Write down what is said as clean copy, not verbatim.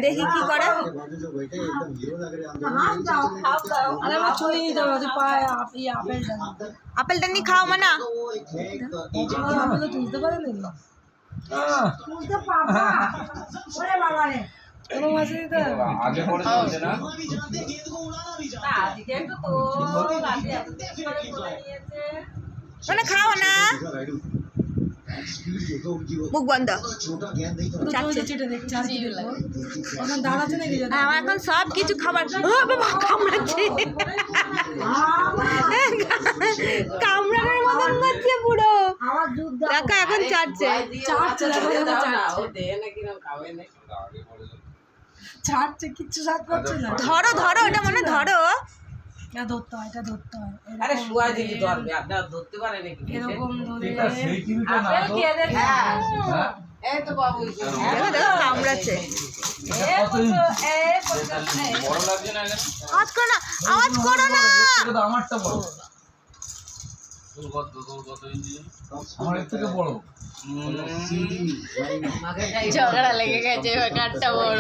দেখি কি করে। আপেলটা নিয়ে খাও মানা। তুলতে পারেনি মানে খাও না, মুখ বন্ধ। আমার এখন সব কিছু খাবার কামড়াচ্ছে, কামড়ানোর মতন করছে পুরো। দেখা এখন চাটছে, ছাড়ছে কিচ্ছু সাথ করছে না। ধরো ধরো, ওটা মনে ধরো। এটা ধরতে হয়, এটা ধরতে হয়। আরে শুয়া দিকে ধরবে, আপনারা ধরতে পারেন নাকি? এরকম ধরে এই তো বাবু দেখো দেখো কামড়াচ্ছে। আওয়াজ করো না, আওয়াজ করো না। আমারটা বড়, আমার এর থেকে বড়। ঝগড়া লেগে গেছে, কাঠটা বড়।